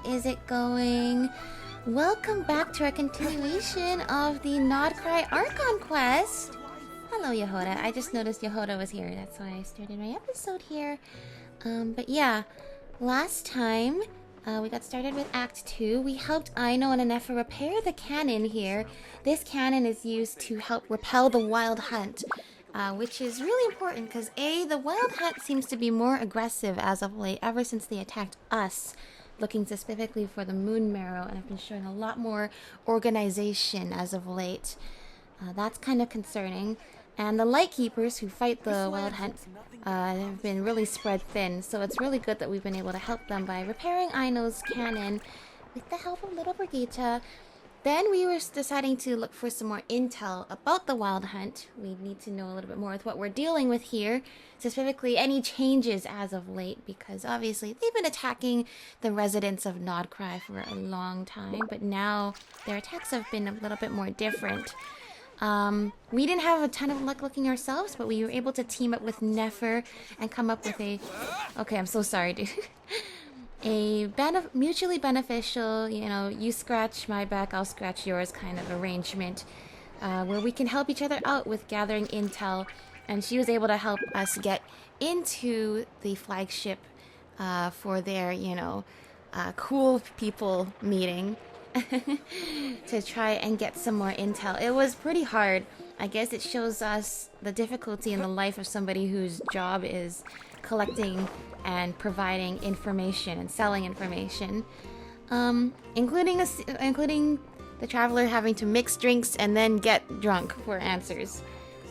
is it going? Welcome back to our continuation of the Nod-Krai Archon quest. Hello, Yehoda. I just noticed Yehoda was here. That's why I started my episode here. But yeah, last time we got started with Act 2. We helped Aino and Anefa repair the cannon here. This cannon is used to help repel the wild hunt, which is really important because the wild hunt seems to be more aggressive as of late, ever since they attacked us, looking specifically for the moon marrow, and have been showing a lot more organization as of late. That's kind of concerning. And the light keepers who fight the wild hunt have been really spread thin, so it's really good that we've been able to help them by repairing Aino's cannon with the help of little Brigitte. Then we were deciding to look for some more intel about the wild hunt. We need to know a little bit more with what we're dealing with here, specifically any changes as of late, because obviously they've been attacking the residents of Nod-Krai for a long time, but now their attacks have been a little bit more different. We didn't have a ton of luck looking ourselves, but we were able to team up with Nefer and come up with a... Okay, I'm so sorry, dude. A mutually beneficial, you scratch my back, I'll scratch yours kind of arrangement, where we can help each other out with gathering intel, and she was able to help us get into the flagship for their, cool people meeting to try and get some more intel. It was pretty hard. I guess it shows us the difficulty in the life of somebody whose job is collecting and providing information and selling information, including the traveler having to mix drinks and then get drunk for answers.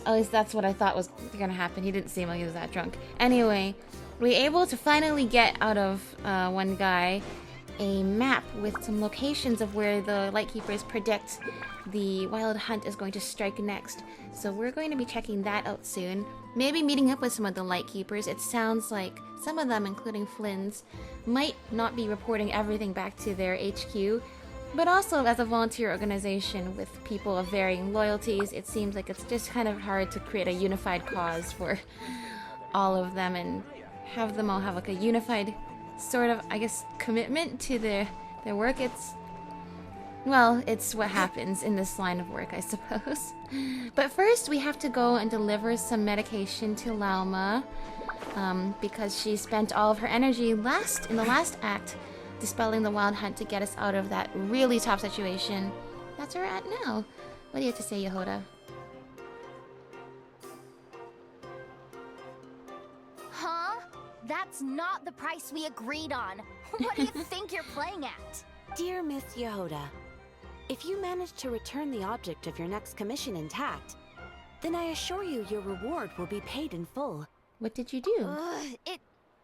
At least that's what I thought was gonna happen. He didn't seem like he was that drunk. Anyway, we were able to finally get out of one guy a map with some locations of where the Lightkeepers predict the wild hunt is going to strike next. So we're going to be checking that out soon. Maybe meeting up with some of the Lightkeepers. It sounds like some of them, including Flynn's, might not be reporting everything back to their HQ, but also as a volunteer organization with people of varying loyalties, it seems like it's just kind of hard to create a unified cause for all of them and have them all have like a unified sort of, I guess, commitment to their work. It's what happens in this line of work, I suppose. But first, we have to go and deliver some medication to Lauma, because she spent all of her energy in the last act dispelling the wild hunt to get us out of that really tough situation. That's where we're at now. What do you have to say, Yehoda? Huh? That's not the price we agreed on. What do you think you're playing at? Dear Miss Yehoda, if you manage to return the object of your next commission intact, then I assure you your reward will be paid in full. What did you do? It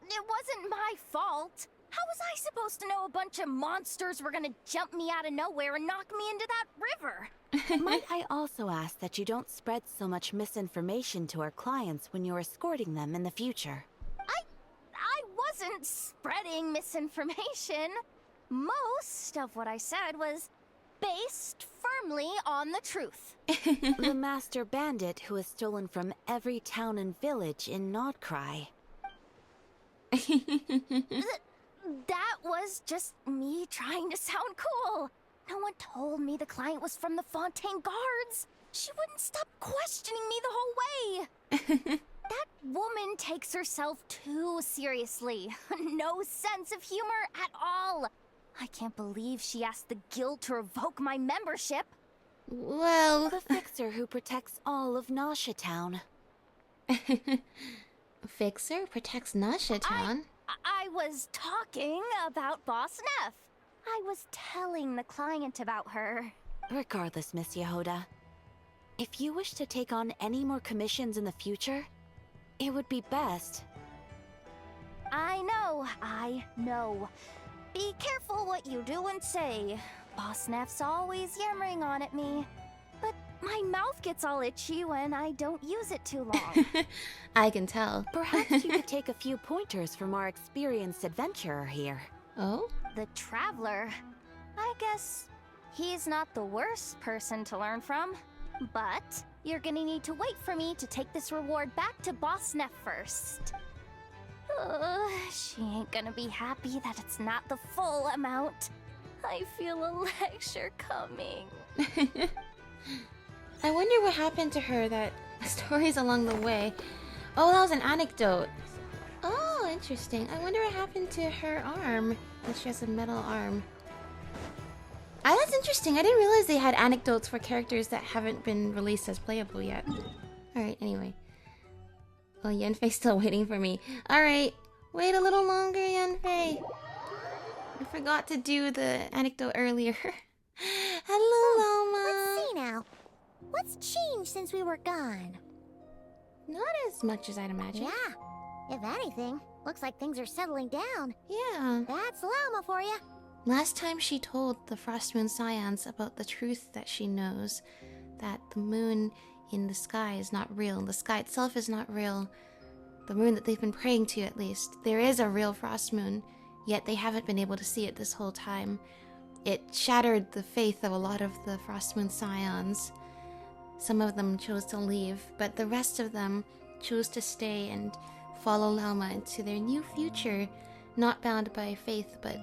wasn't my fault. How was I supposed to know a bunch of monsters were gonna jump me out of nowhere and knock me into that river? Might I also ask that you don't spread so much misinformation to our clients when you're escorting them in the future? I wasn't spreading misinformation. Most of what I said was based firmly on the truth. The master bandit who has stolen from every town and village in Nod-Krai. That was just me trying to sound cool. No one told me the client was from the Fontaine Guards. She wouldn't stop questioning me the whole way. That woman takes herself too seriously. No sense of humor at all. I can't believe she asked the guild to revoke my membership. Well... The fixer who protects all of Nasha Town. Fixer protects Nasha Town? I was talking about Boss Neff. I was telling the client about her. Regardless, Miss Yehoda, if you wish to take on any more commissions in the future, it would be best. I know. Be careful what you do and say. Boss Neff's always yammering on at me. But my mouth gets all itchy when I don't use it too long. I can tell. Perhaps you could take a few pointers from our experienced adventurer here. Oh? The Traveler. I guess he's not the worst person to learn from. But you're gonna need to wait for me to take this reward back to Boss Neff first. She ain't gonna be happy that it's not the full amount. I feel a lecture coming. I wonder what happened to her, that stories along the way. Oh, that was an anecdote. Oh, interesting. I wonder what happened to her arm. That she has a metal arm. Ah, that's interesting. I didn't realize they had anecdotes for characters that haven't been released as playable yet. Alright, anyway. Oh, Yanfei's still waiting for me. Alright, wait a little longer, Yanfei. I forgot to do the anecdote earlier. Hello, Llama. Let's see now. What's changed since we were gone? Not as much as I'd imagine. Yeah. If anything, looks like things are settling down. Yeah. That's Llama for you. Last time she told the Frost Moon Scions about the truth that she knows, that the moon in the sky is not real. The sky itself is not real. The moon that they've been praying to, at least. There is a real frost moon, yet they haven't been able to see it this whole time. It shattered the faith of a lot of the Frost Moon Scions. Some of them chose to leave, but the rest of them chose to stay and follow Llama into their new future, not bound by faith, but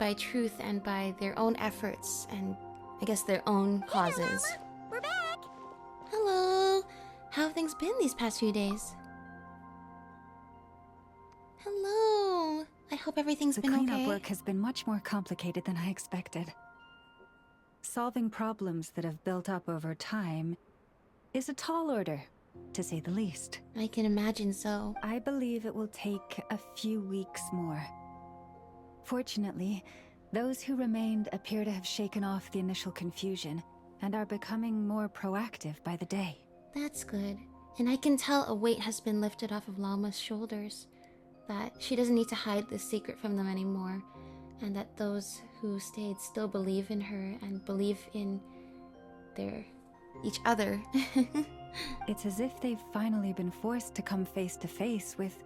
by truth and by their own efforts and, I guess, their own causes. Hey, Llama. We're back. Hello! How have things been these past few days? Hello! I hope everything's been okay. The cleanup work has been much more complicated than I expected. Solving problems that have built up over time is a tall order, to say the least. I can imagine so. I believe it will take a few weeks more. Fortunately, those who remained appear to have shaken off the initial confusion and are becoming more proactive by the day. That's good. And I can tell a weight has been lifted off of Llama's shoulders. That she doesn't need to hide this secret from them anymore. And that those who stayed still believe in her and believe in each other. It's as if they've finally been forced to come face to face with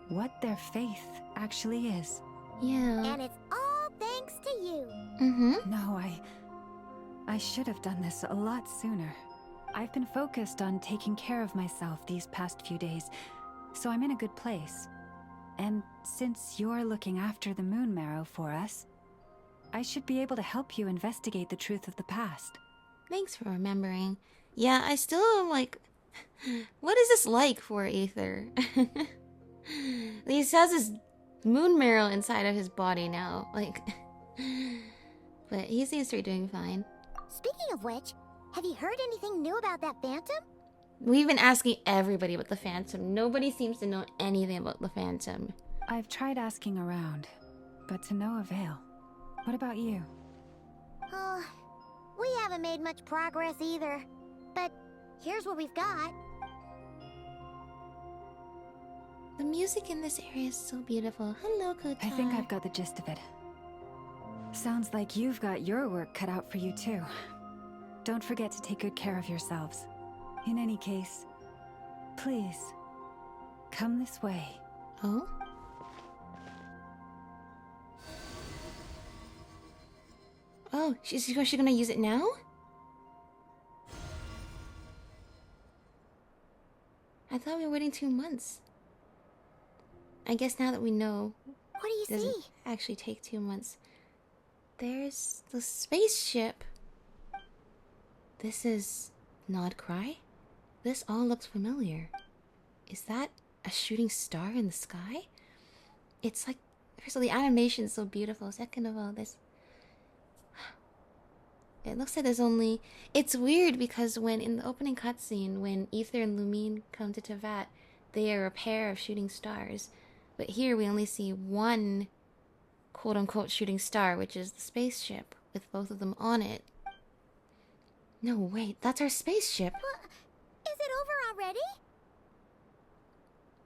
what their faith actually is. Yeah. And it's all thanks to you. Mm-hmm. No, I should have done this a lot sooner. I've been focused on taking care of myself these past few days, so I'm in a good place. And since you're looking after the Moon Marrow for us, I should be able to help you investigate the truth of the past. Thanks for remembering. Yeah, I still am like, what is this like for Aether? He has his moon marrow inside of his body now, like, but he seems to be doing fine. Speaking of which, have you heard anything new about that Phantom? We've been asking everybody about the Phantom. Nobody seems to know anything about the Phantom. I've tried asking around, but to no avail. What about you? Oh, we haven't made much progress either. But here's what we've got. The music in this area is so beautiful. Hello, Kotai. I think I've got the gist of it. Sounds like you've got your work cut out for you too. Don't forget to take good care of yourselves. In any case, please, come this way. Oh? Oh, she's gonna use it now? I thought we were waiting 2 months. I guess now that we know, What do you it doesn't see? actually take 2 months. There's the spaceship. This is Nod-Krai? This all looks familiar. Is that a shooting star in the sky? It's like, first of all, the animation is so beautiful. Second of all, this... It looks like there's only... It's weird because when in the opening cutscene, when Aether and Lumine come to Teyvat, they are a pair of shooting stars. But here we only see one quote-unquote shooting star, which is the spaceship, with both of them on it. No, wait, that's our spaceship. Is it over already?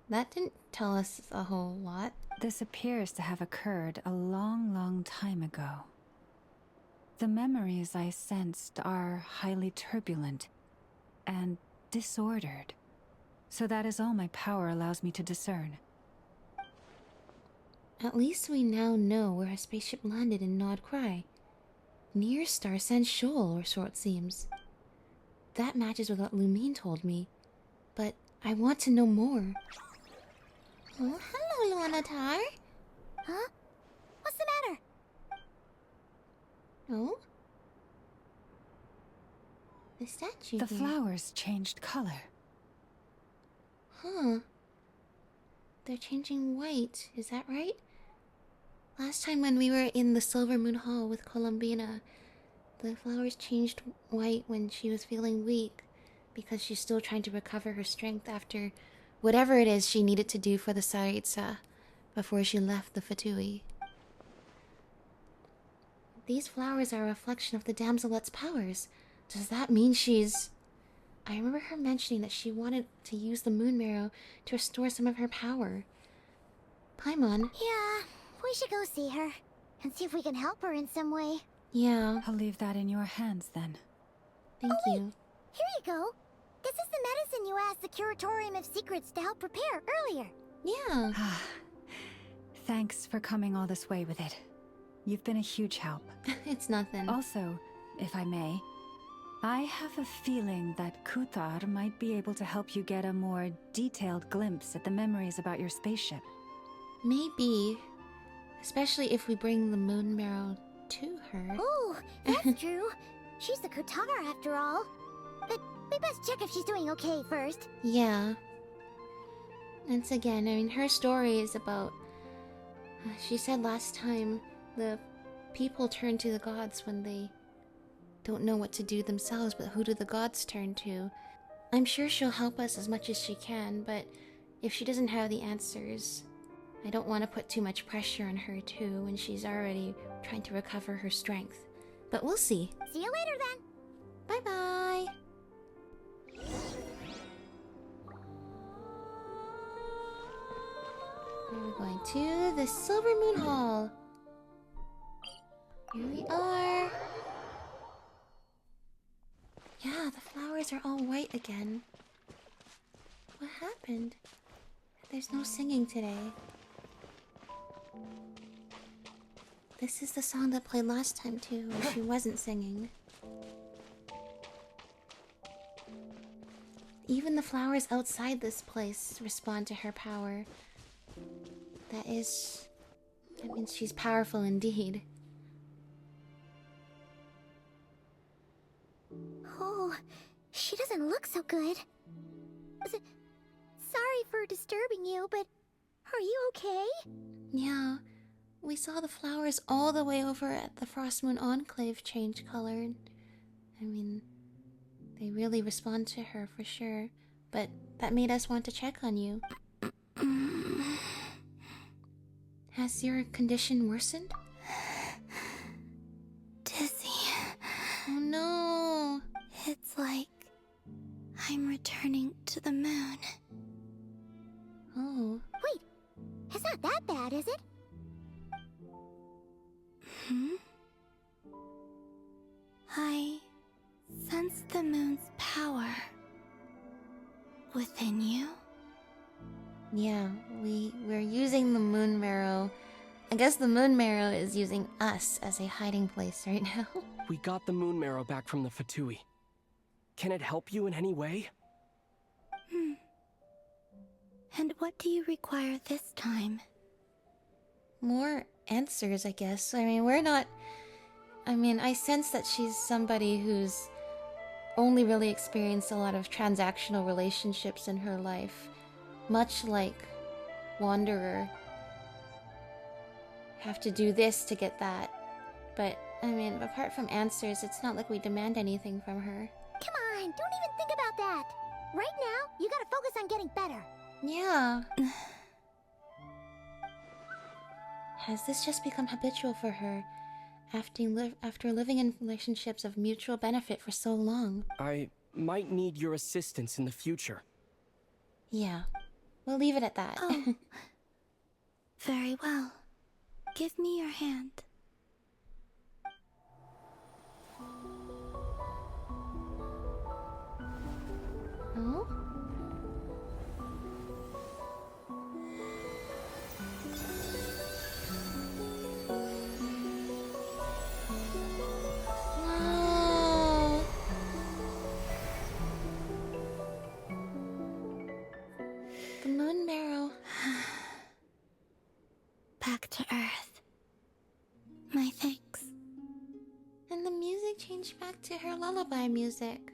That didn't tell us a whole lot. This appears to have occurred a long, long time ago. The memories I sensed are highly turbulent and disordered. So that is all my power allows me to discern. At least we now know where our spaceship landed in Nod-Krai. Near Star Sand Shoal, or so it seems. That matches with what Lumine told me. But I want to know more. Oh, hello, Luanatar. Huh? What's the matter? Oh? The statue The here. flowers changed color. Huh. They're changing white, is that right? Last time when we were in the Silver Moon Hall with Columbina, the flowers changed white when she was feeling weak because she's still trying to recover her strength after whatever it is she needed to do for the Tsaritsa before she left the Fatui. These flowers are a reflection of the damselet's powers. Does that mean she's... I remember her mentioning that she wanted to use the moon marrow to restore some of her power. Paimon. Yeah, we should go see her and see if we can help her in some way. Yeah, I'll leave that in your hands then. thank you. Here you go. This is the medicine you asked the Curatorium of Secrets to help prepare earlier. Yeah. Thanks for coming all this way with it. You've been a huge help. It's nothing. Also, if I may, I have a feeling that Kuthar might be able to help you get a more detailed glimpse at the memories about your spaceship. Maybe. Especially if we bring the moon marrow to her. Oh, that's true. She's the Kutar after all. But we best check if she's doing okay first. Yeah. Once again, I mean, her story is about... she said last time the people turn to the gods when they don't know what to do themselves, but who do the gods turn to? I'm sure she'll help us as much as she can, but if she doesn't have the answers, I don't want to put too much pressure on her too when she's already trying to recover her strength. But we'll see. See you later then. Bye-bye! We're going to the Silver Moon Hall. Here we are. Yeah, the flowers are all white again. What happened? There's no singing today. This is the song that played last time too, where she wasn't singing. Even the flowers outside this place respond to her power. That is... that means she's powerful indeed. Oh, she doesn't look so good. Sorry for disturbing you, but are you okay? Yeah, we saw the flowers all the way over at the Frost Moon Enclave change color. I mean, they really respond to her for sure, but that made us want to check on you. Has your condition worsened? Dizzy. Oh no! It's like I'm returning to the moon. Oh. Wait, it's not that bad, is it? I sense the moon's power within you. Yeah, we're using the moon marrow. I guess the moon marrow is using us as a hiding place right now. We got the moon marrow back from the Fatui. Can it help you in any way? And what do you require this time? More answers, I guess. I mean, we're not... I mean, I sense that she's somebody who's only really experienced a lot of transactional relationships in her life. Much like Wanderer. Have to do this to get that. But, I mean, apart from answers, it's not like we demand anything from her. Come on, don't even think about that. Right now, you gotta focus on getting better. Yeah. Has this just become habitual for her after living in relationships of mutual benefit for so long? I might need your assistance in the future. Yeah. We'll leave it at that. Oh. Very well. Give me your hand. Oh? Wow. The moon marrow. Back back to Earth. My thanks. And the music changed back to her lullaby music.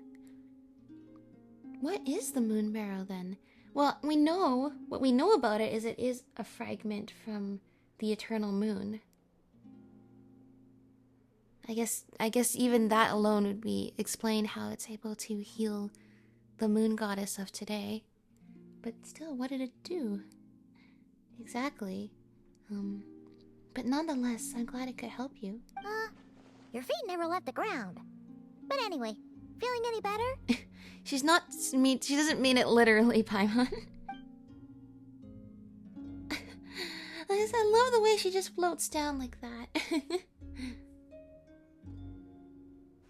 What is the moon marrow then? Well, what we know about it is a fragment from the eternal moon. I guess even that alone would be explain how it's able to heal the moon goddess of today. But still, what did it do? Exactly. But nonetheless, I'm glad it could help you. Your feet never left the ground. But anyway, feeling any better? She doesn't mean it literally, Paimon. I love the way she just floats down like that.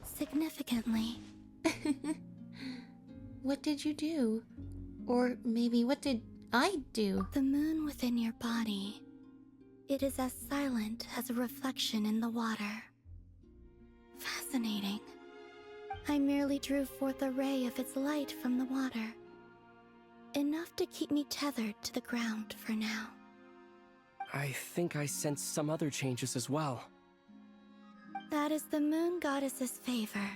Significantly. What did you do? Or maybe what did I do? The moon within your body. It is as silent as a reflection in the water. Fascinating. I merely drew forth a ray of its light from the water. Enough to keep me tethered to the ground for now. I think I sense some other changes as well. That is the moon goddess's favor.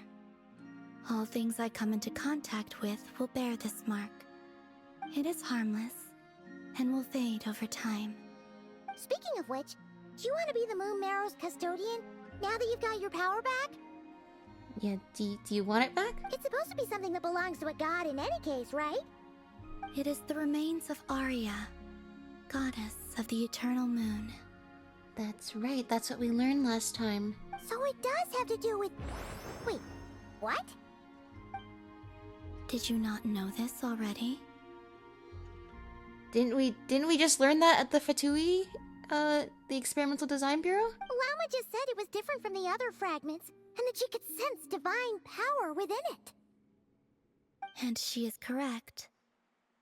All things I come into contact with will bear this mark. It is harmless, and will fade over time. Speaking of which, do you want to be the moon marrow's custodian now that you've got your power back? Yeah, do you want it back? It's supposed to be something that belongs to a god in any case, right? It is the remains of Arya, goddess of the eternal moon. That's right, that's what we learned last time. So it does have to do with... Wait, what? Did you not know this already? Didn't we just learn that at the Fatui? The Experimental Design Bureau? Llama just said it was different from the other fragments, and that she could sense divine power within it. And she is correct.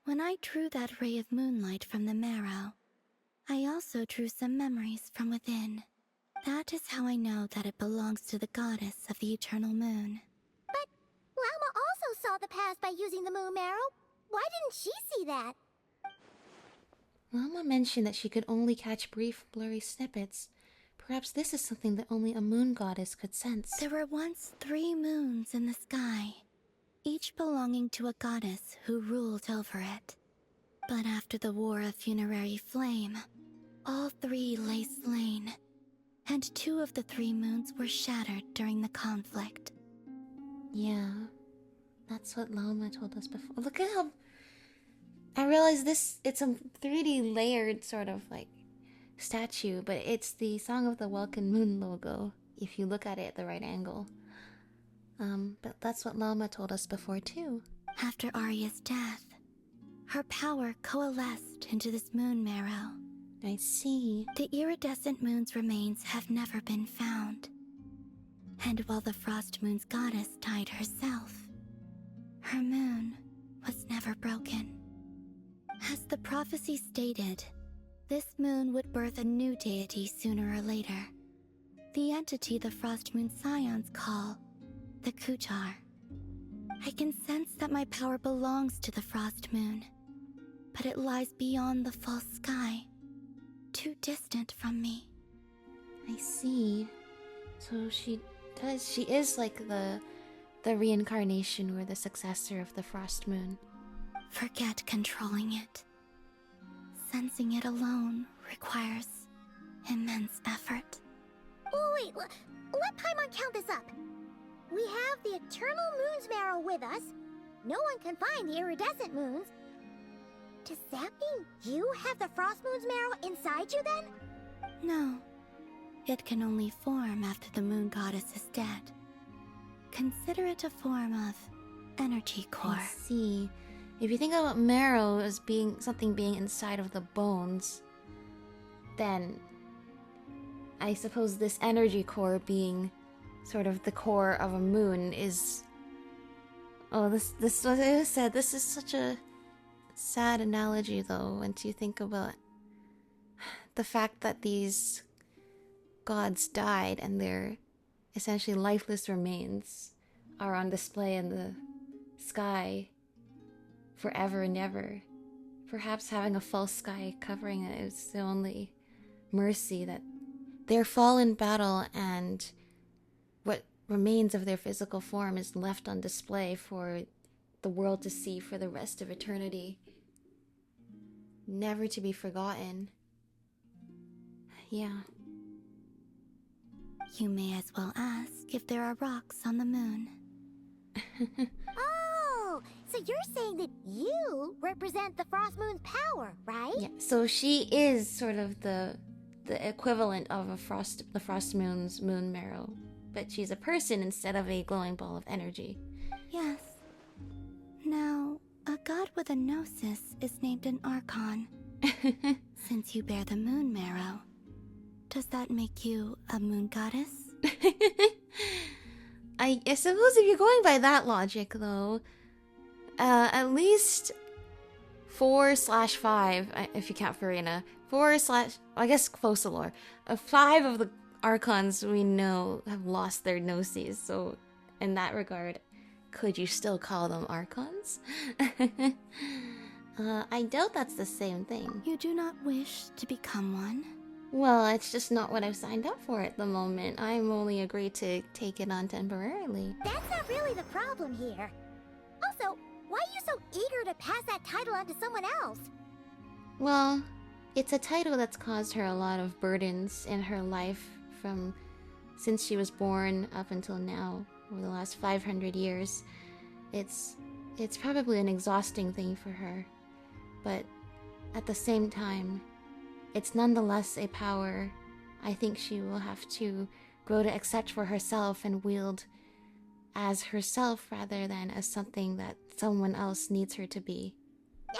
When I drew that ray of moonlight from the marrow, I also drew some memories from within. That is how I know that it belongs to the goddess of the eternal moon. But Llama also saw the past by using the moon marrow. Why didn't she see that? Llama mentioned that she could only catch brief, blurry snippets. Perhaps this is something that only a moon goddess could sense. There were once 3 moons in the sky, each belonging to a goddess who ruled over it. But after the War of Funerary Flame, all 3 lay slain, and 2 of the 3 moons were shattered during the conflict. Yeah, that's what Llama told us before. Look at how... I realize it's a 3D layered sort of like statue, but it's the Song of the Welkin Moon logo, if you look at it at the right angle. But that's what Llama told us before too. After Arya's death, her power coalesced into this moon marrow. I see. The iridescent moon's remains have never been found. And while the Frost Moon's goddess died herself, her moon was never broken. As the prophecy stated, this moon would birth a new deity sooner or later. The entity the Frost Moon Scions call the Kuchar. I can sense that my power belongs to the Frost Moon, but it lies beyond the false sky, too distant from me. I see. So she is like the reincarnation or the successor of the Frost Moon. Forget controlling it. Sensing it alone requires immense effort. Oh, wait, let Paimon count this up. We have the Eternal Moon's marrow with us. No one can find the iridescent moons. Does that mean you have the Frost Moon's marrow inside you then? No. It can only form after the moon goddess is dead. Consider it a form of energy core. I see. If you think about marrow as being something being inside of the bones, then I suppose this energy core being sort of the core of a moon is... Oh, this what I said, this is such a sad analogy though, once you think about the fact that these gods died and their essentially lifeless remains are on display in the sky forever and ever. Perhaps having a false sky covering it is the only mercy, that their fall in battle and what remains of their physical form is left on display for the world to see for the rest of eternity. Never to be forgotten. Yeah. You may as well ask if there are rocks on the moon. Oh, so you're saying that you represent the Frost Moon's power, right? Yeah, so she is sort of the equivalent of the Frost Moon's moon marrow, but she's a person instead of a glowing ball of energy. Yes. Now, a god with a gnosis is named an Archon. Since you bear the moon marrow, does that make you a moon goddess? I suppose if you're going by that logic, though, at least 4/5, if you count Farina, I guess close to lore. 5 of the Archons we know have lost their gnosis, so in that regard, could you still call them Archons? I doubt that's the same thing. You do not wish to become one? Well, it's just not what I've signed up for at the moment. I'm only agreed to take it on temporarily. That's not really the problem here. Also, why are you so eager to pass that title on to someone else? Well, it's a title that's caused her a lot of burdens in her life from since she was born up until now, over the last 500 years. It's probably an exhausting thing for her, but at the same time, it's nonetheless a power I think she will have to grow to accept for herself and wield as herself rather than as something that someone else needs her to be.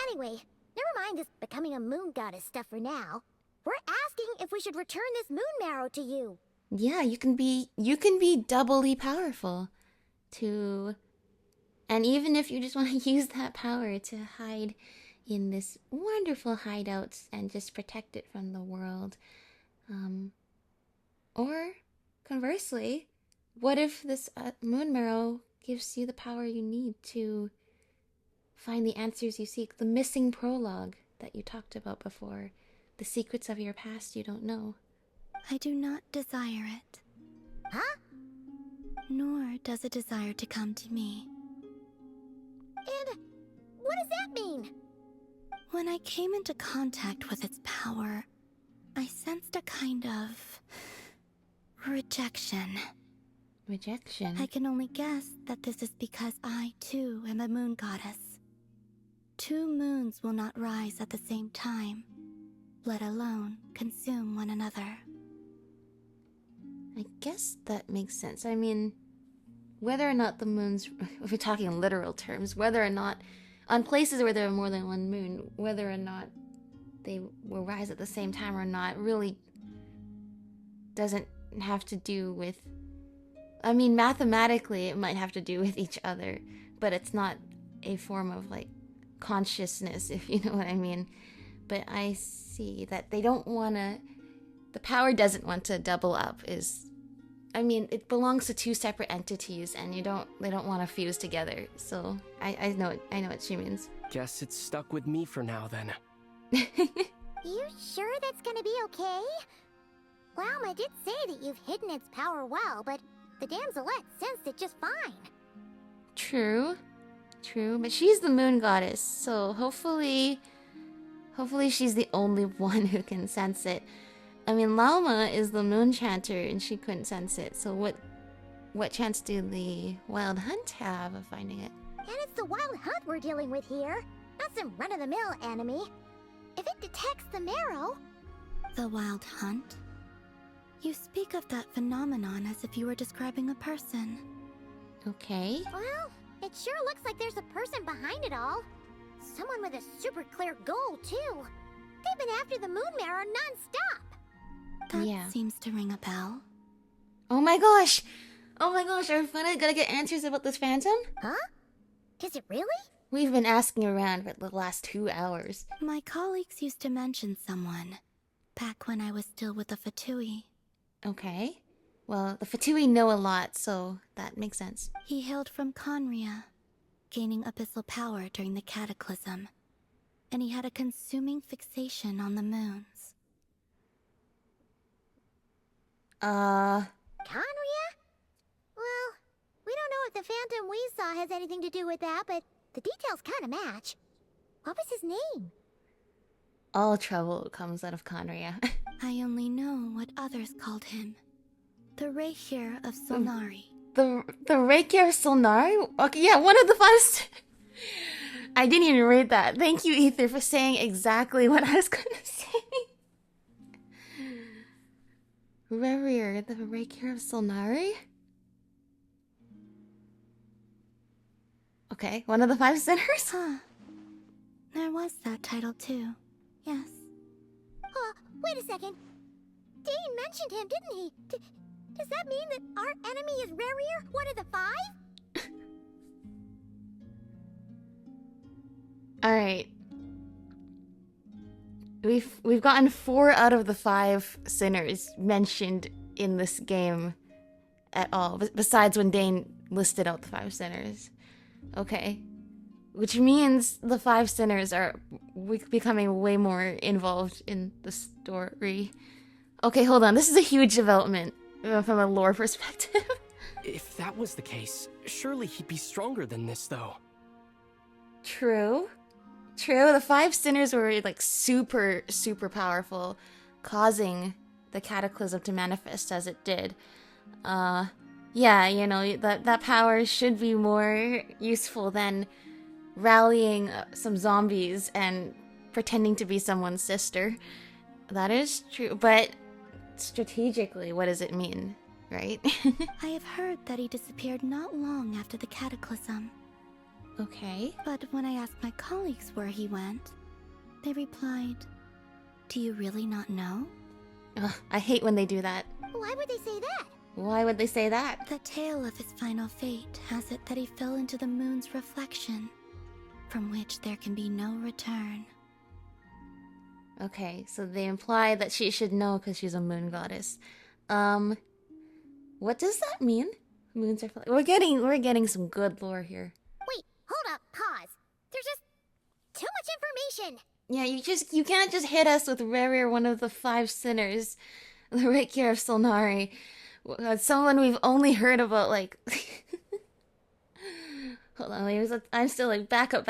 Anyway, never mind this becoming a moon goddess stuff for now. We're asking if we should return this moon marrow to you. Yeah, you can be doubly powerful and even if you just want to use that power to hide in this wonderful hideout and just protect it from the world. Or conversely, what if this moon marrow gives you the power you need to find the answers you seek, the missing prologue that you talked about before, the secrets of your past you don't know? I do not desire it. Huh? Nor does it desire to come to me. And what does that mean? When I came into contact with its power, I sensed a kind of rejection. Rejection? I can only guess that this is because I, too, am a moon goddess. 2 moons will not rise at the same time, let alone consume one another. I guess that makes sense. I mean, whether or not the moons, if we're talking in literal terms, whether or not, on places where there are more than one moon, whether or not they will rise at the same time or not really doesn't have to do with, I mean, mathematically it might have to do with each other, but it's not a form of, like, consciousness, if you know what I mean. But I see that they don't want to, the power doesn't want to double up, I mean, it belongs to 2 separate entities, and they don't want to fuse together. So I know what she means. Guess it's stuck with me for now then. You sure that's gonna be okay? Lauma did say that you've hidden its power well, but the damselette sensed it just fine. True, but she's the moon goddess, so hopefully she's the only one who can sense it. I mean, Lauma is the moon chanter, and she couldn't sense it, so what chance do the Wild Hunt have of finding it? And it's the Wild Hunt we're dealing with here, not some run-of-the-mill enemy. If it detects the marrow... The Wild Hunt? You speak of that phenomenon as if you were describing a person. Okay. Well, it sure looks like there's a person behind it all. Someone with a super clear goal, too. They've been after the moon marrow non-stop. That seems to ring a bell. Oh my gosh, are we finally gonna get answers about this phantom? Huh? Is it really? We've been asking around for the last 2 hours. My colleagues used to mention someone, back when I was still with the Fatui. Okay. Well, the Fatui know a lot, so that makes sense. He hailed from Conria, gaining abyssal power during the Cataclysm, and he had a consuming fixation on the moons. Conria? Well, we don't know if the phantom we saw has anything to do with that, but the details kind of match. What was his name? All trouble comes out of Conria. I only know what others called him. The Rakier of Solnari. The Rakier Solnari? Okay, yeah, one of the five. I didn't even read that. Thank you, Ether, for saying exactly what I was gonna say. Rarier, the Rakier of Solnari? Okay, one of the five sinners? Huh. There was that title too. Yes. Wait a second. Dane mentioned him, didn't he? Does that mean that our enemy is Rarier, one of the five? Alright. We've gotten 4 out of the 5 sinners mentioned in this game at all, besides when Dane listed out the 5 sinners. Okay. Which means the 5 sinners are becoming way more involved in the story. Okay, hold on. This is a huge development from a lore perspective. If that was the case, surely he'd be stronger than this, though. True. True, the 5 sinners were like super, super powerful, causing the cataclysm to manifest as it did. Yeah, you know, that power should be more useful than rallying some zombies and pretending to be someone's sister. That is true, but strategically, what does it mean, right? I have heard that he disappeared not long after the cataclysm. Okay. But when I asked my colleagues where he went, they replied, "Do you really not know?" Ugh, I hate when they do that. Why would they say that? Why would they say that? The tale of his final fate has it that he fell into the moon's reflection, from which there can be no return. Okay, so they imply that she should know because she's a moon goddess. What does that mean? Moons are we're getting some good lore here. Wait, hold up, pause. There's just too much information. Yeah, you can't just hit us with Rarier, one of the 5 sinners, the Rakier of Solnari. Someone we've only heard about, like... Hold on, I'm still like, back up.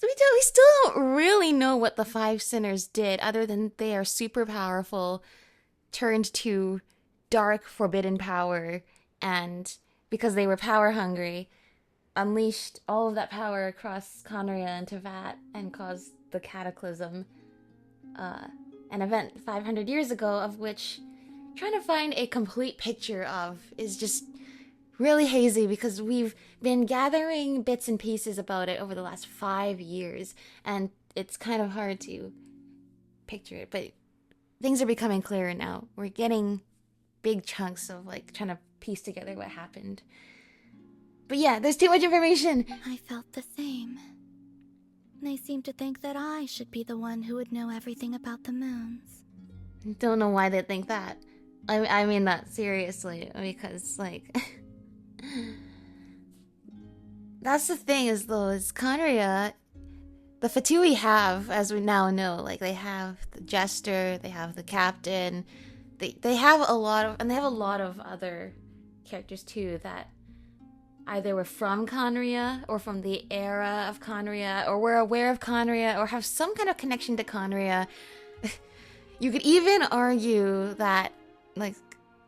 We still don't really know what the 5 sinners did, other than they are super powerful, turned to dark, forbidden power, and because they were power hungry, unleashed all of that power across Conria and Tevat and caused the cataclysm. An event 500 years ago, of which trying to find a complete picture of is just really hazy because we've been gathering bits and pieces about it over the last 5 years, and it's kind of hard to picture it, but things are becoming clearer now. We're getting big chunks of like trying to piece together what happened. But yeah, there's too much information. I felt the same. They seem to think that I should be the one who would know everything about the moons. Don't know why they think that. I mean that seriously, because like that's the thing is Conria, the Fatui have, as we now know, like they have the Jester, they have the Captain, they have a lot of other characters too that either were from Conria or from the era of Conria or were aware of Conria or have some kind of connection to Conria. You could even argue that like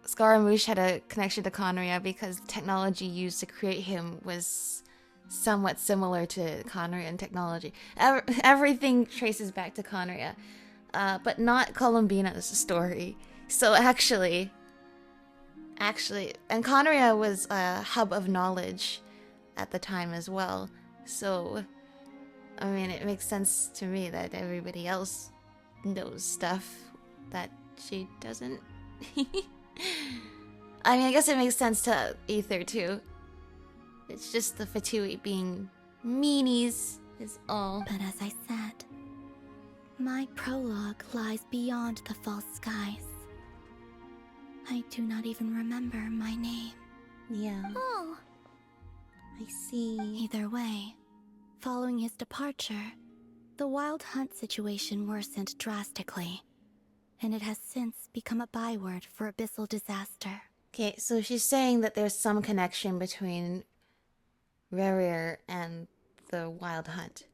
Scaramouche had a connection to Conria because the technology used to create him was somewhat similar to Conrian technology. Everything traces back to Conria, but not Columbina's story. So actually, and Conria was a hub of knowledge at the time as well. So, I mean, it makes sense to me that everybody else knows stuff that she doesn't. I mean, I guess it makes sense to Aether too. It's just the Fatui being meanies is all. But as I said, my prologue lies beyond the false skies. I do not even remember my name. Yeah. Oh. I see. Either way, following his departure, the wild hunt situation worsened drastically. and it has since become a byword for abyssal disaster. Okay, so she's saying that there's some connection between Rerir and the Wild Hunt.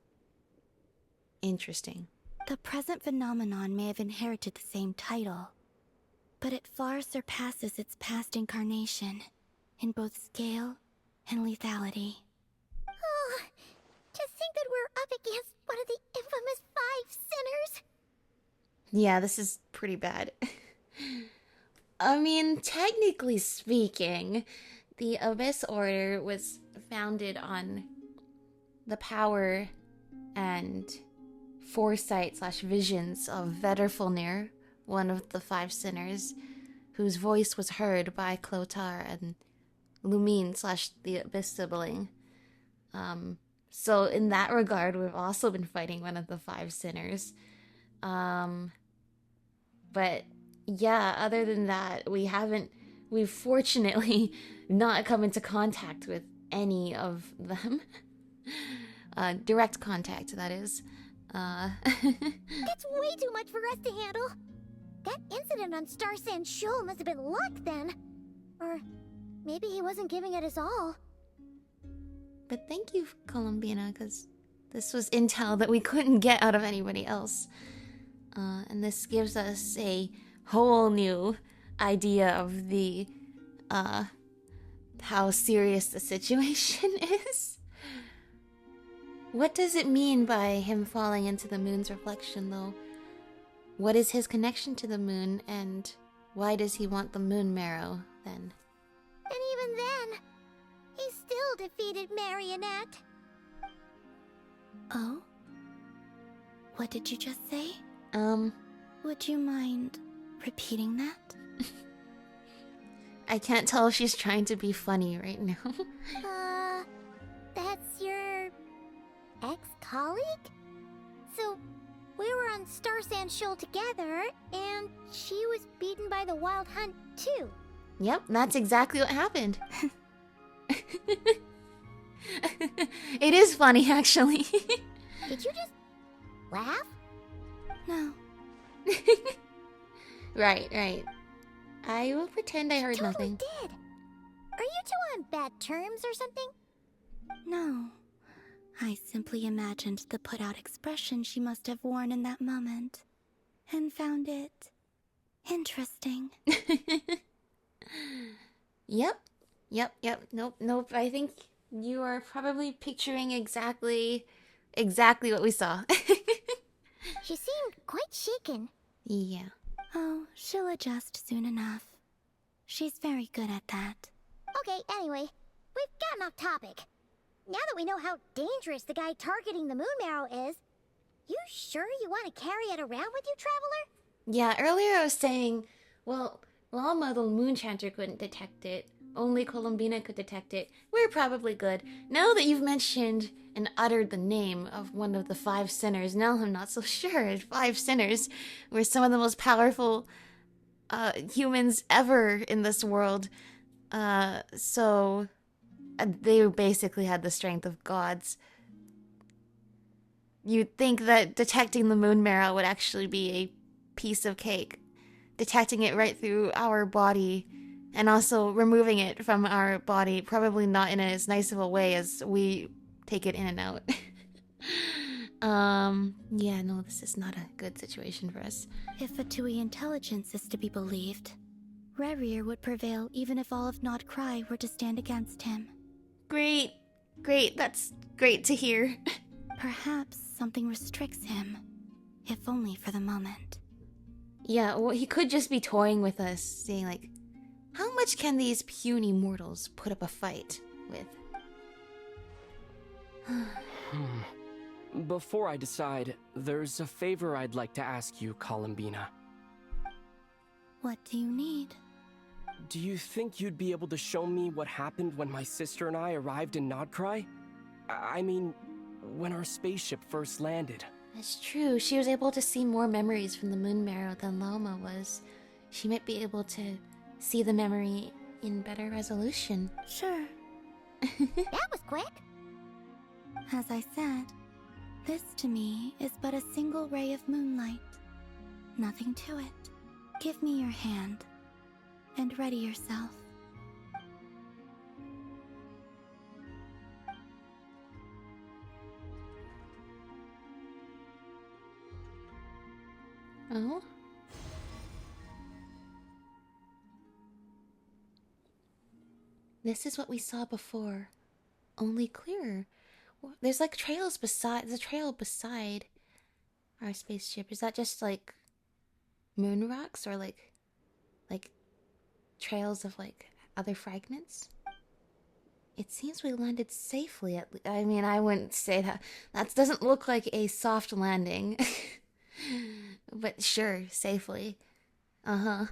Interesting. The present phenomenon may have inherited the same title, but it far surpasses its past incarnation in both scale and lethality. Oh, to think that we're up against one of the infamous 5 sinners. Yeah, this is pretty bad. I mean, technically speaking, the Abyss Order was founded on the power and foresight/visions of Vedrfolnir, one of the 5 sinners, whose voice was heard by Clothar and Lumine/the Abyss sibling. So in that regard, we've also been fighting one of the 5 sinners. But yeah, other than that, we've fortunately not come into contact with any of them. Direct contact, that is. That's way too much for us to handle. That incident on Star Sand Shoal must have been luck then. Or maybe he wasn't giving it his all. But thank you, Columbina, because this was intel that we couldn't get out of anybody else. And this gives us a whole new idea of the, how serious the situation is. What does it mean by him falling into the moon's reflection, though? What is his connection to the moon, and why does he want the moon marrow, then? And even then, he still defeated Marionette. Oh? What did you just say? Would you mind repeating that? I can't tell if she's trying to be funny right now. That's your ex-colleague? So, we were on Star Sand Shoal together, and she was beaten by the Wild Hunt, too. Yep, that's exactly what happened. It is funny, actually. Did you just laugh? No. Right. I will pretend I heard Totally nothing. did. Are you two on bad terms or something? No. I simply imagined the put-out expression she must have worn in that moment, and found it interesting. Yep. Nope. I think you are probably picturing exactly what we saw. She seemed quite shaken. Yeah. Oh, she'll adjust soon enough. She's very good at that. Okay, anyway, we've gotten off topic. Now that we know how dangerous the guy targeting the moon marrow is, you sure you want to carry it around with you, Traveler? Yeah, earlier I was saying, well, Llama the Moonchanter couldn't detect it. Only Columbina could detect it. We're probably good. Now that you've mentioned and uttered the name of one of the 5 sinners, now I'm not so sure. 5 sinners were some of the most powerful humans ever in this world. So they basically had the strength of gods. You'd think that detecting the moon marrow would actually be a piece of cake. Detecting it right through our body and also removing it from our body, probably not in as nice of a way as we take it in and out. Yeah, no, this is not a good situation for us. If Fatui intelligence is to be believed, Rerir would prevail even if all of Nod-Krai were to stand against him. Great, that's great to hear. Perhaps something restricts him, if only for the moment. Yeah, well, he could just be toying with us, saying like, how much can these puny mortals put up a fight with? Before I decide, there's a favor I'd like to ask you, Columbina. What do you need? Do you think you'd be able to show me what happened when my sister and I arrived in Nod-Krai? I mean, when our spaceship first landed. That's true. She was able to see more memories from the moon marrow than Loma was. She might be able to see the memory in better resolution. Sure. That was quick. As I said, this to me is but a single ray of moonlight. Nothing to it. Give me your hand, and ready yourself. Oh? This is what we saw before, only clearer. There's like trails beside, there's a trail beside our spaceship. Is that just like moon rocks or like trails of like other fragments? It seems we landed safely at I mean, I wouldn't say that. That doesn't look like a soft landing. But sure, safely. Uh-huh.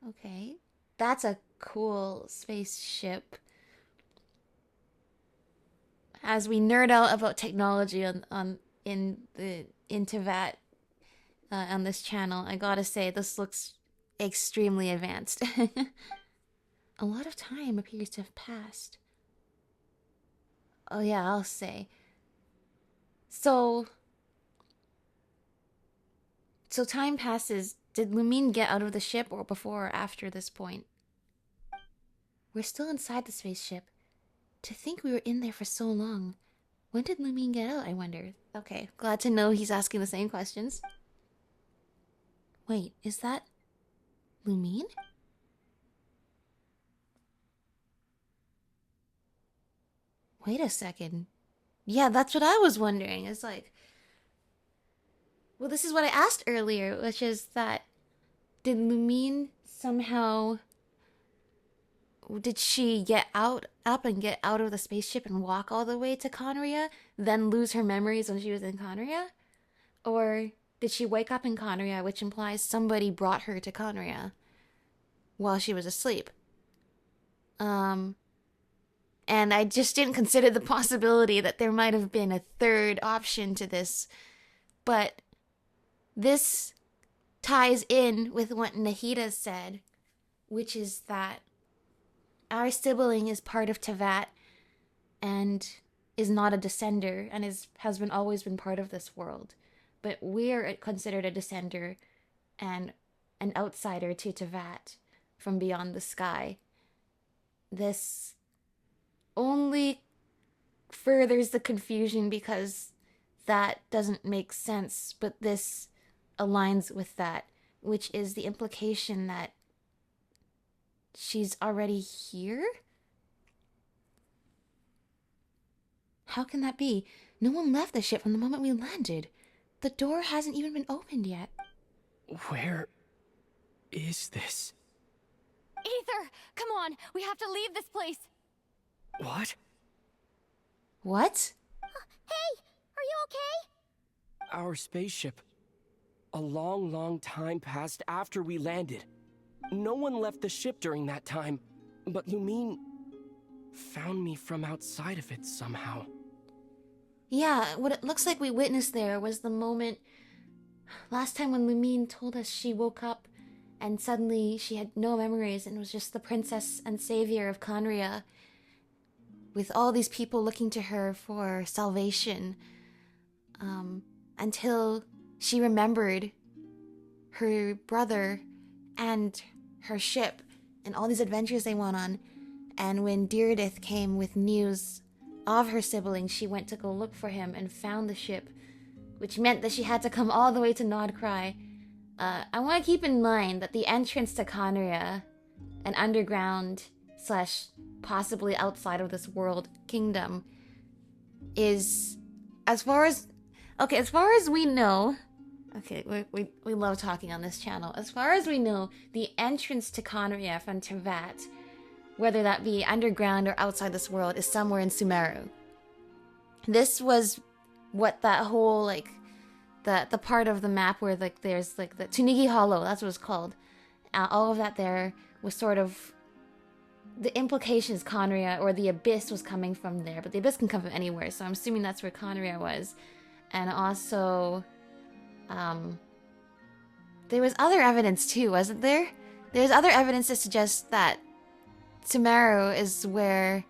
Okay. That's a cool spaceship. As we nerd out about technology in Tevat on this channel, I gotta say this looks extremely advanced. A lot of time appears to have passed. Oh yeah, I'll say. So time passes. Did Lumine get out of the ship or before or after this point? We're still inside the spaceship. To think we were in there for so long. When did Lumine get out, I wonder? Okay, glad to know he's asking the same questions. Wait, is that Lumine? Wait a second. Yeah, that's what I was wondering. It's like... Well, this is what I asked earlier, which is that... Did Lumine somehow... Did she get up and get out of the spaceship and walk all the way to Conria, then lose her memories when she was in Conria? Or did she wake up in Conria, which implies somebody brought her to Conria while she was asleep? And I just didn't consider the possibility that there might have been a third option to this. But this ties in with what Nahida said, which is that our sibling is part of Tevat and is not a descender and has always been part of this world. But we're considered a descender and an outsider to Tevat from beyond the sky. This only furthers the confusion because that doesn't make sense, but this aligns with that, which is the implication that she's already here? How can that be? No one left the ship from the moment we landed. The door hasn't even been opened yet. Where is this? Aether, come on, we have to leave this place. What? What? Hey, are you okay? Our spaceship. A long, long time passed after we landed. No one left the ship during that time, but Lumine found me from outside of it somehow. Yeah, what it looks like we witnessed there was the moment last time when Lumine told us she woke up and suddenly she had no memories and was just the princess and savior of Conria, with all these people looking to her for salvation, until she remembered her brother and her ship and all these adventures they went on. And when Deirdith came with news of her sibling, she went to go look for him and found the ship, which meant that she had to come all the way to Nod-Krai. I want to keep in mind that the entrance to Conria, an underground / possibly outside of this world kingdom, is, as far as we know, okay, we love talking on this channel. As far as we know, the entrance to Conria from Tevat, whether that be underground or outside this world, is somewhere in Sumeru. This was what that whole, like, the part of the map where, like, there's, like, the Tunigi Hollow, that's what it's called. All of that there was sort of... The implication is Conria, or the Abyss was coming from there, but the Abyss can come from anywhere, so I'm assuming that's where Conria was. And also... there was other evidence too, wasn't there? There's other evidence to suggest that Sumeru is where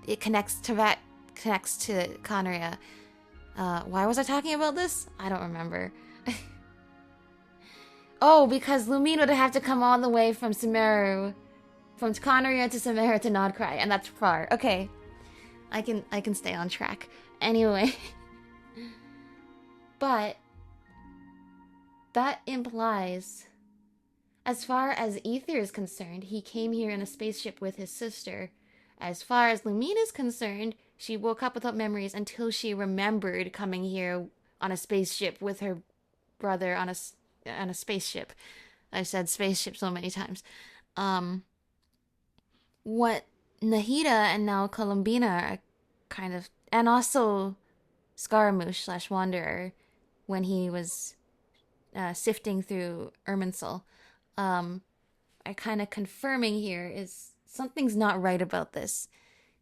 it connects to Conria. Why was I talking about this? I don't remember. Oh, because Lumine would have to come all the way from Sumeru, from Conria to Sumeru to Nod-Krai, and that's far. Okay, I can stay on track. Anyway, but that implies, as far as Ether is concerned, he came here in a spaceship with his sister. As far as Lumine is concerned, she woke up without memories until she remembered coming here on a spaceship with her brother on a spaceship. I said spaceship so many times. What Nahida and now Columbina are kind of, and also Scaramouche / Wanderer, when he was sifting through Irminsul, are kind of confirming here is something's not right about this.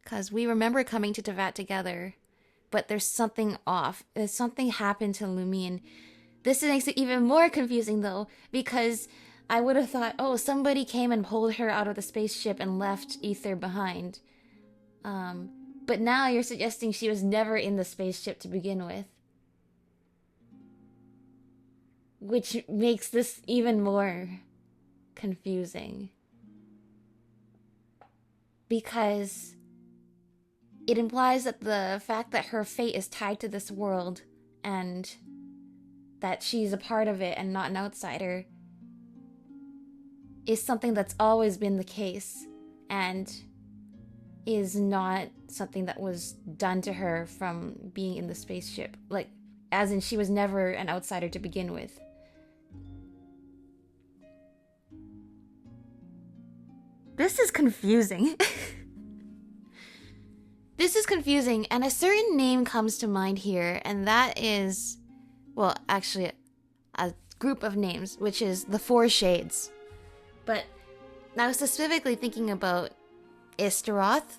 Because we remember coming to Teyvat together, but there's something off. There's something happened to Lumine. This makes it even more confusing, though, because I would have thought, oh, somebody came and pulled her out of the spaceship and left Ether behind. But now you're suggesting she was never in the spaceship to begin with. Which makes this even more confusing. Because it implies that the fact that her fate is tied to this world and that she's a part of it and not an outsider is something that's always been the case and is not something that was done to her from being in the spaceship. Like, as in she was never an outsider to begin with. This is confusing. This is confusing, and a certain name comes to mind here, and that is, well, actually, a group of names, which is the Four Shades. But I was specifically thinking about Istaroth,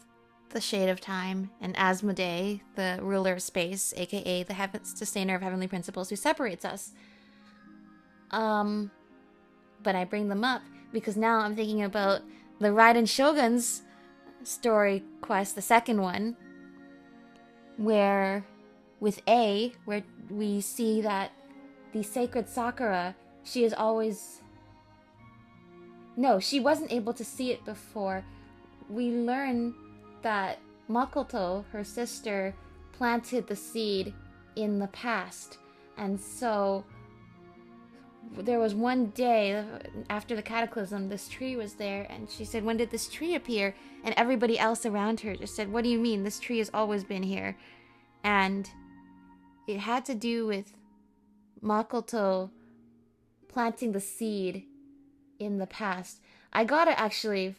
the Shade of Time, and Asmodee, the ruler of space, aka the sustainer of heavenly principles who separates us. But I bring them up because now I'm thinking about the Raiden Shogun's story quest, the second one, where with A, where we see that the sacred Sakura, she is always... No, she wasn't able to see it before. We learn that Makoto, her sister, planted the seed in the past. And so there was one day after the cataclysm, this tree was there, and she said, when did this tree appear? And everybody else around her just said, what do you mean? This tree has always been here. And it had to do with Makoto planting the seed in the past. I gotta actually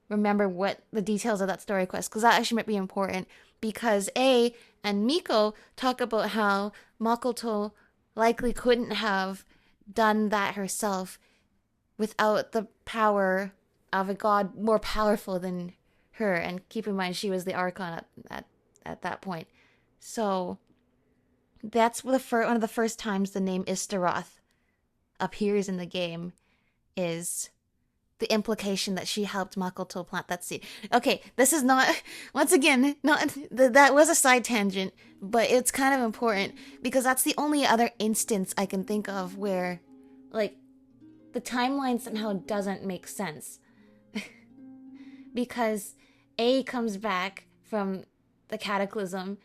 remember what the details of that story quest, because that actually might be important, because A and Miko talk about how Makoto likely couldn't have done that herself without the power of a god more powerful than her. And keep in mind, she was the Archon at that point. So that's one of the first times the name Istaroth appears in the game, is the implication that she helped Makoto plant that seed. Okay, this is not, once again, not that was a side tangent, but it's kind of important because that's the only other instance I can think of where, like, the timeline somehow doesn't make sense. Because A comes back from the cataclysm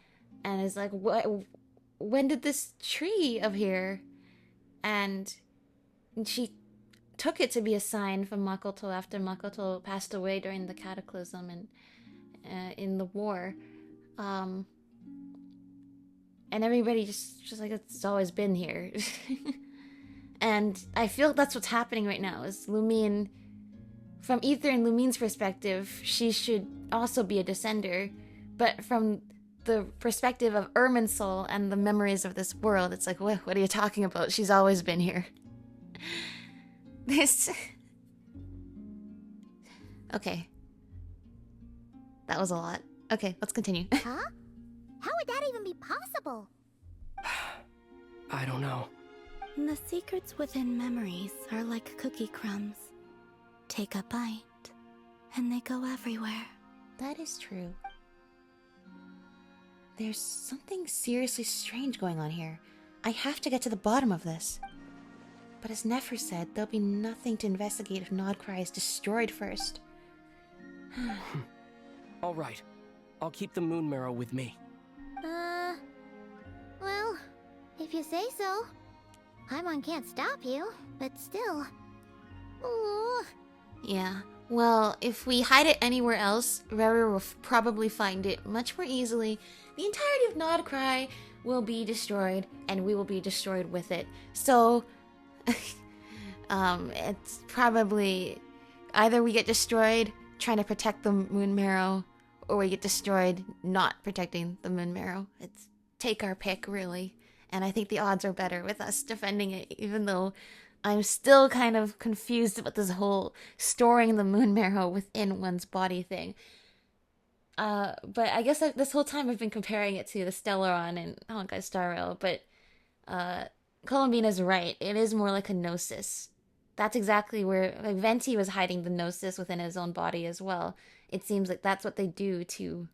and is like, what? When did this tree appear? And she took it to be a sign from Makoto after Makoto passed away during the cataclysm and in the war. And everybody just like, it's always been here. And I feel that's what's happening right now, is Lumine, from Ether and Lumine's perspective, she should also be a descender. But from the perspective of Irminsul and the memories of this world, it's like, what are you talking about? She's always been here. This... Okay. That was a lot. Okay, let's continue. Huh? How would that even be possible? I don't know. The secrets within memories are like cookie crumbs. Take a bite, and they go everywhere. That is true. There's something seriously strange going on here. I have to get to the bottom of this. But as Nefer said, there'll be nothing to investigate if Nod-Krai is destroyed first. All right. I'll keep the moon marrow with me. Well, if you say so. Paimon can't stop you, but still. Ooh. Yeah. Well, if we hide it anywhere else, Rere will probably find it much more easily. The entirety of Nod-Krai will be destroyed, and we will be destroyed with it. So, it's probably either we get destroyed trying to protect the moon marrow, or we get destroyed not protecting the moon marrow. It's take our pick, really. And I think the odds are better with us defending it, even though I'm still kind of confused about this whole storing the moon marrow within one's body thing. But I guess this whole time I've been comparing it to the Stellaron and Honkai Star Rail, but Columbina's right. It is more like a gnosis. That's exactly where like Venti was hiding the gnosis within his own body as well. It seems like that's what they do to...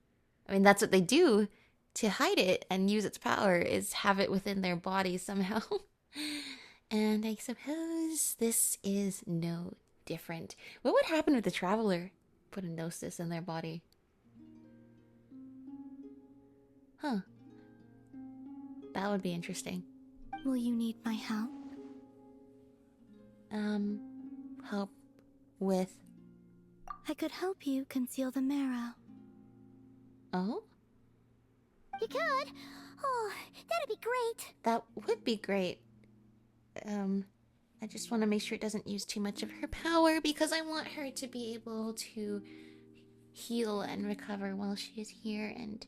I mean, that's what they do to hide it and use its power, is have it within their body somehow. And I suppose this is no different. What would happen if the Traveler put a gnosis in their body? Huh. That would be interesting. Will you need my help? Help with... I could help you conceal the marrow. Oh? You could? Oh, that'd be great. That would be great. I just want to make sure it doesn't use too much of her power, because I want her to be able to heal and recover while she is here. And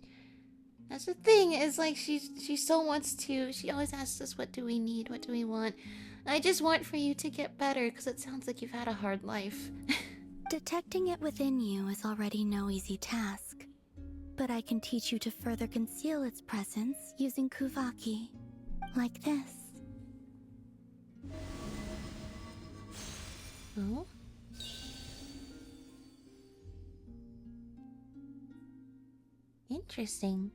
that's the thing, is like she so wants to. She always asks us, what do we need? What do we want? I just want for you to get better, because it sounds like you've had a hard life. Detecting it within you is already no easy task. But I can teach you to further conceal its presence using Kuvaki. Like this. Oh? Interesting.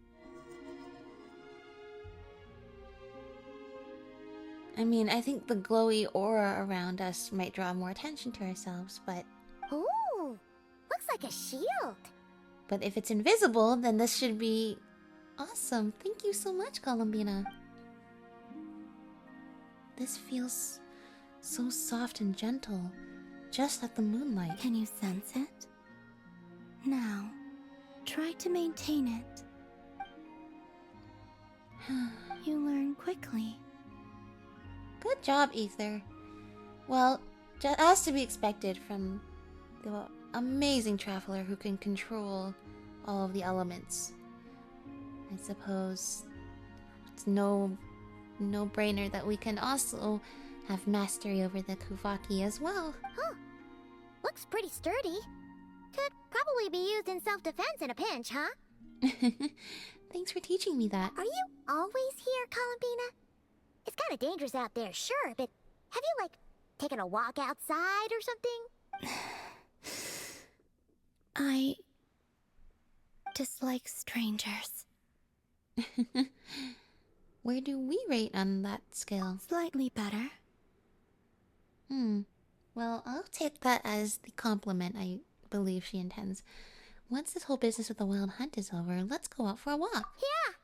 I mean, I think the glowy aura around us might draw more attention to ourselves, but... Ooh, looks like a shield. But if it's invisible, then this should be awesome. Thank you so much, Columbina. This feels so soft and gentle, just like the moonlight. Can you sense it? Now, try to maintain it. You learn quickly. Good job, Ether. Well, as to be expected from the amazing traveler who can control all of the elements. I suppose it's no-brainer that we can also have mastery over the Kuvaki as well. Huh. Looks pretty sturdy. Could probably be used in self-defense in a pinch, huh? Thanks for teaching me that. Are you always here, Columbina? It's kind of dangerous out there, sure, but have you, like, taken a walk outside or something? I dislike strangers. Where do we rate on that scale? Slightly better. Well, I'll take that as the compliment I believe she intends. Once this whole business with the Wild Hunt is over, let's go out for a walk. Yeah.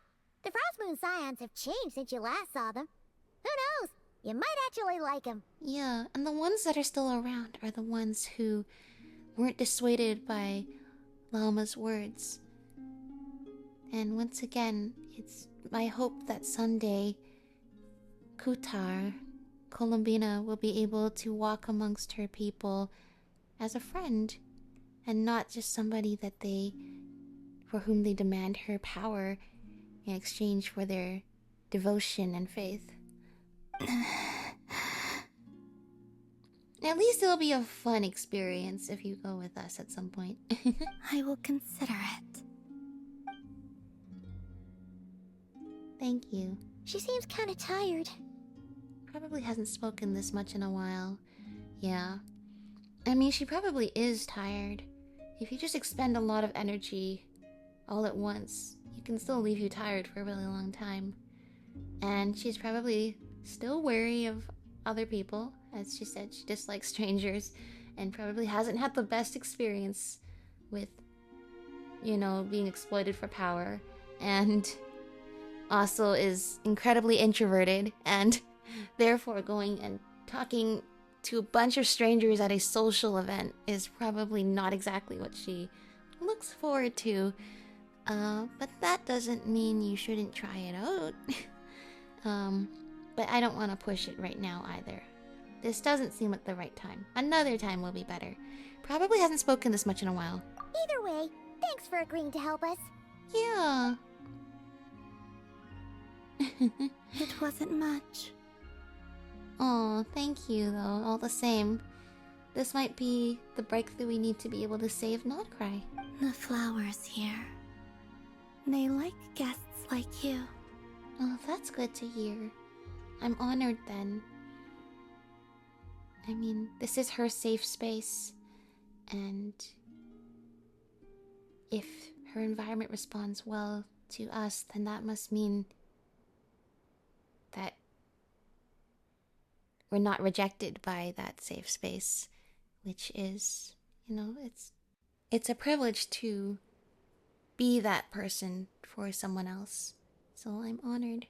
The Frost Moon Scions have changed since you last saw them. Who knows? You might actually like them. Yeah, and the ones that are still around are the ones who weren't dissuaded by Lama's words. And once again, it's my hope that someday Kutar, Columbina, will be able to walk amongst her people as a friend, and not just somebody that for whom they demand her power in exchange for their devotion and faith. At least it'll be a fun experience if you go with us at some point. I will consider it. Thank you. She seems kind of tired. Probably hasn't spoken this much in a while. Yeah. I mean, she probably is tired. If you just expend a lot of energy all at once, it can still leave you tired for a really long time. And she's probably still wary of other people. As she said, she dislikes strangers and probably hasn't had the best experience with, you know, being exploited for power. And also is incredibly introverted, and therefore going and talking to a bunch of strangers at a social event is probably not exactly what she looks forward to. But that doesn't mean you shouldn't try it out. But I don't want to push it right now either. This doesn't seem like the right time. Another time will be better. Probably hasn't spoken this much in a while. Either way, thanks for agreeing to help us. Yeah. It wasn't much. Oh, thank you, though, all the same. This might be the breakthrough we need to be able to save Nod-Krai. The flowers here. They like guests like you. Oh, that's good to hear. I'm honored then. I mean, this is her safe space, and if her environment responds well to us, then that must mean that we're not rejected by that safe space, which is, you know, it's a privilege to be that person for someone else. So I'm honored.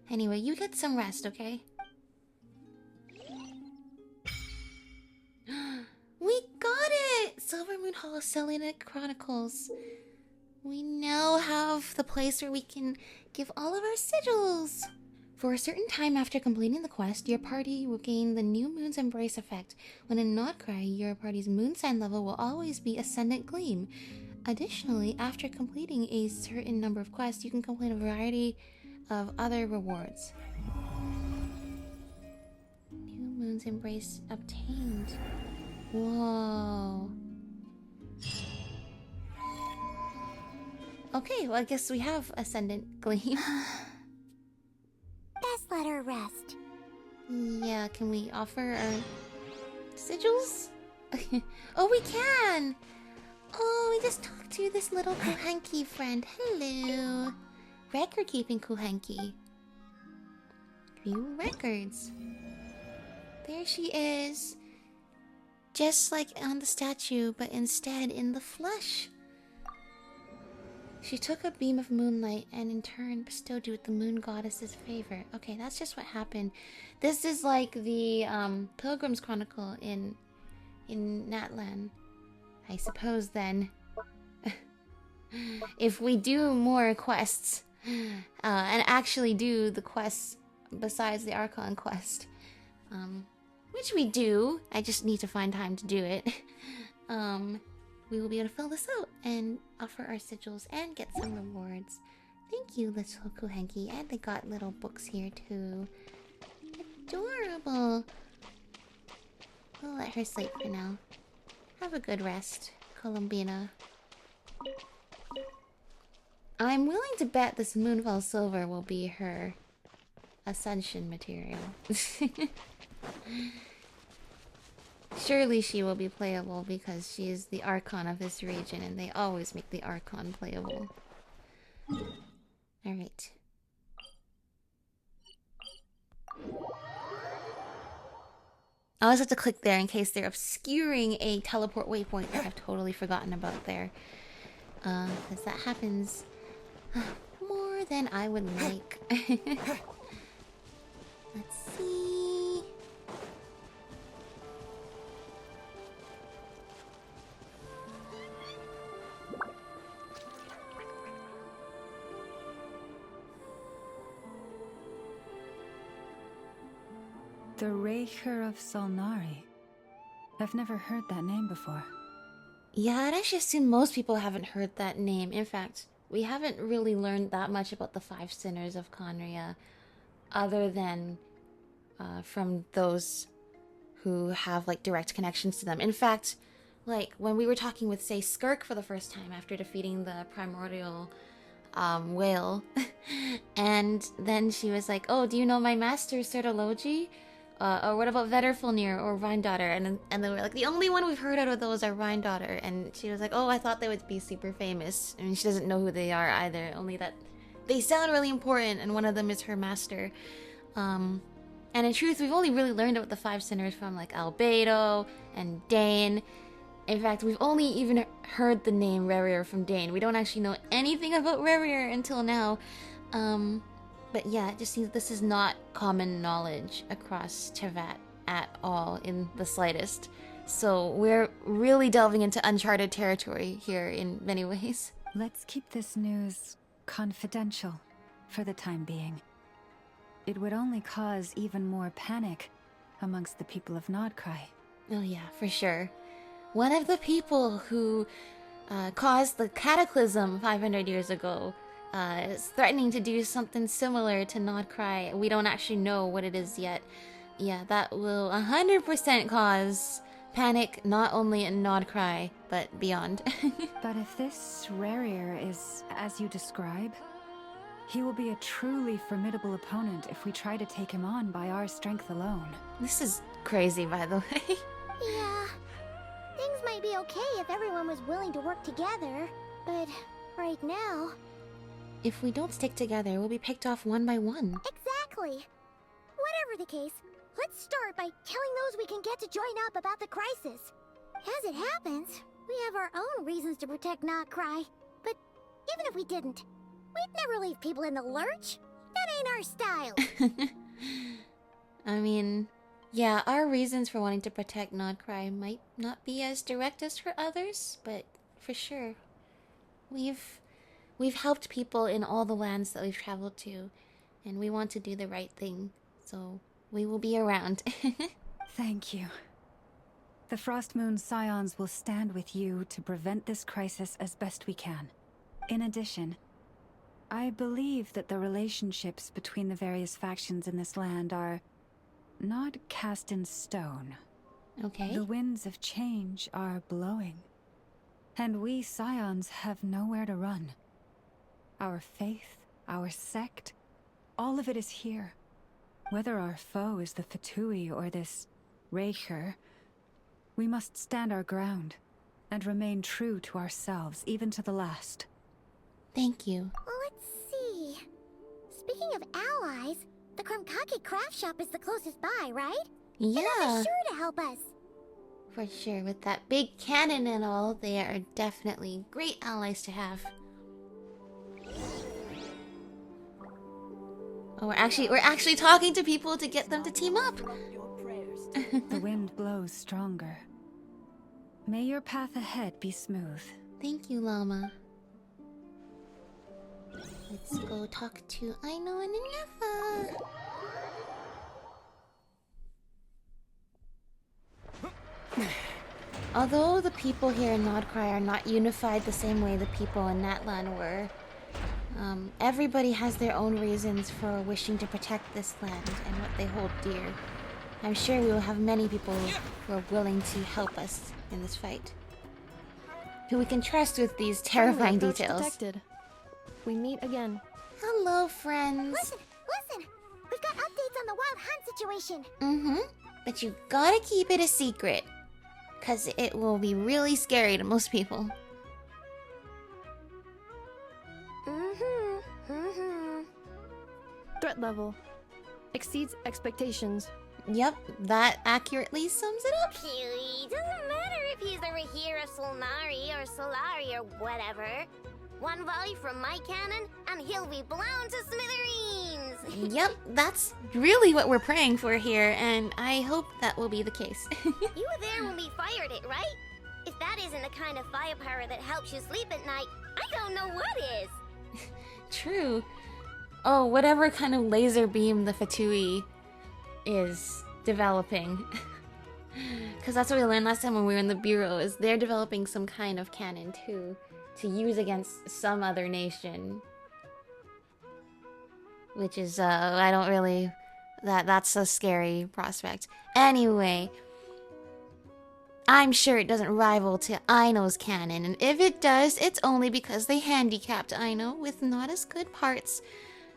Anyway, you get some rest, okay? We got it! Silver Moon Hall Selena Chronicles. We now have the place where we can give all of our sigils. For a certain time after completing the quest, your party will gain the new Moon's Embrace effect. When in Nod-Krai, your party's moon sign level will always be Ascendant Gleam. Additionally, after completing a certain number of quests, you can complete a variety of other rewards. New Moon's Embrace obtained. Whoa. Okay, well I guess we have Ascendant Gleam. Best let her rest. Yeah, can we offer our sigils? Oh, we can! Oh, we just talked to this little Kuhenki friend. Hello. Record-keeping Kuhenki. View records. There she is. Just like on the statue, but instead in the flesh. She took a beam of moonlight and in turn bestowed you with the moon goddess's favor. Okay, that's just what happened. This is like the Pilgrim's Chronicle in Natlan. I suppose then, if we do more quests, and actually do the quests besides the Archon quest, which we do, I just need to find time to do it, we will be able to fill this out and offer our sigils and get some rewards. Thank you, little Kuhenki. And they got little books here too. Adorable. We'll let her sleep for now. Have a good rest, Columbina. I'm willing to bet this Moonfall Silver will be her ascension material. Surely she will be playable because she is the Archon of this region and they always make the Archon playable. Alright. I always have to click there in case they're obscuring a teleport waypoint that I've totally forgotten about there. Because that happens more than I would like. Let's see. The Raker of Solnari. I've never heard that name before. Yeah, I'd actually assume most people haven't heard that name. In fact, we haven't really learned that much about the Five Sinners of Conria, other than from those who have like direct connections to them. In fact, like when we were talking with, say, Skirk for the first time after defeating the primordial whale, and then she was like, "Oh, do you know my master, Elegy? Or what about Vetterfulnir or Rhindaughter?" And they were like, "The only one we've heard out of those are Rhindaughter." And she was like, "Oh, I thought they would be super famous." I mean, she doesn't know who they are either, only that they sound really important, and one of them is her master. And in truth, we've only really learned about the 5 sinners from like Albedo and Dane. In fact, we've only even heard the name Rarier from Dane. We don't actually know anything about Rarier until now. But yeah, it just seems this is not common knowledge across Tevat at all in the slightest. So we're really delving into uncharted territory here in many ways. Let's keep this news confidential for the time being. It would only cause even more panic amongst the people of Nod-Krai. Oh yeah, for sure. One of the people who caused the cataclysm 500 years ago is threatening to do something similar to Nod-Krai. We don't actually know what it is yet. Yeah, that will 100% cause panic not only in Nod-Krai, but beyond. But if this Rarier is as you describe, he will be a truly formidable opponent if we try to take him on by our strength alone. This is crazy, by the way. Yeah. Things might be okay if everyone was willing to work together, but right now... If we don't stick together, we'll be picked off one by one. Exactly. Whatever the case, let's start by telling those we can get to join up about the crisis. As it happens, we have our own reasons to protect Nod-Krai, but even if we didn't, we'd never leave people in the lurch. That ain't our style. I mean, yeah, our reasons for wanting to protect Nod-Krai might not be as direct as for others, but for sure. We've helped people in all the lands that we've traveled to, and we want to do the right thing, so we will be around. Thank you. The Frost Moon Scions will stand with you to prevent this crisis as best we can. In addition, I believe that the relationships between the various factions in this land are not cast in stone. Okay. The winds of change are blowing, and we Scions have nowhere to run. Our faith, our sect, all of it is here. Whether our foe is the Fatui or this Raker, we must stand our ground and remain true to ourselves, even to the last. Thank you. Let's see. Speaking of allies, the Krumkake craft shop is the closest by, right? And they'll Yeah, be sure to help us. for sure. With that big cannon and all, they are definitely great allies to have. Oh, we're actually talking to people to get them to team up. The wind blows stronger. May your path ahead be smooth. Thank you, Llama. Let's go talk to Aino and Inafa. Although the people here in Nod-Krai are not unified the same way the people in Natlan were, everybody has their own reasons for wishing to protect this land and what they hold dear. I'm sure we will have many people who are willing to help us in this fight, who we can trust with these terrifying Approach details. detected. We meet again. Hello, friends. Listen! We've got updates on the Wild Hunt situation. Mm-hmm. But you gotta keep it a secret, cause it will be really scary to most people. Threat level exceeds expectations. Yep, that accurately sums it up. It doesn't matter if he's the Rahira Solnari or Solari or whatever. One volley from my cannon, and he'll be blown to smithereens! Yep, that's really what we're praying for here, and I hope that will be the case. You were there when we fired it, right? If that isn't the kind of firepower that helps you sleep at night, I don't know what is! True. Oh, whatever kind of laser beam the Fatui is developing. Because that's what we learned last time when we were in the Bureau, is they're developing some kind of cannon too, to use against some other nation. Which is, I don't really... That's a scary prospect. Anyway, I'm sure it doesn't rival to Aino's cannon, and if it does, it's only because they handicapped Aino with not as good parts.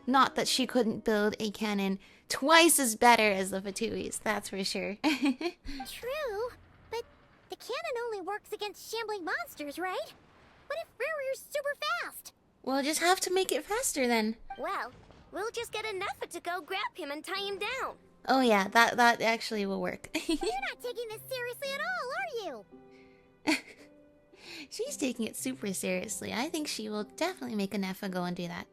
Not that she couldn't build a cannon twice as better as the Fatuis, that's for sure. True, but the cannon only works against shambling monsters, right? What if Rarier's super fast? We'll just have to make it faster then. Well, we'll just get an effort to go grab him and tie him down. Oh yeah, that actually will work. You're not taking this seriously at all, are you? She's taking it super seriously. I think she will definitely make Anefa go and do that.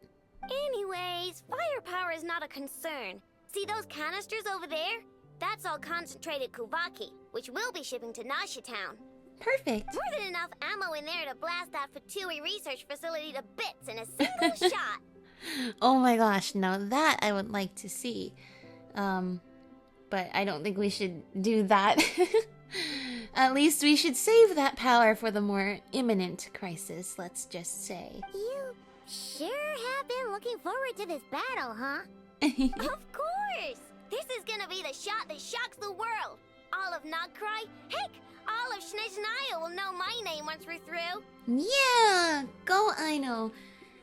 Anyways, firepower is not a concern. See those canisters over there? That's all concentrated Kuvaki, which we'll be shipping to Nasha Town. Perfect. More than enough ammo in there to blast that Fatui research facility to bits in a single shot. Oh my gosh, now that I would like to see. But I don't think we should do that. At least we should save that power for the more imminent crisis, let's just say. You sure have been looking forward to this battle, huh? Of course! This is gonna be the shot that shocks the world. All of Nod-Krai, heck, all of Snezhnaya will know my name once we're through. Yeah! Go Aino!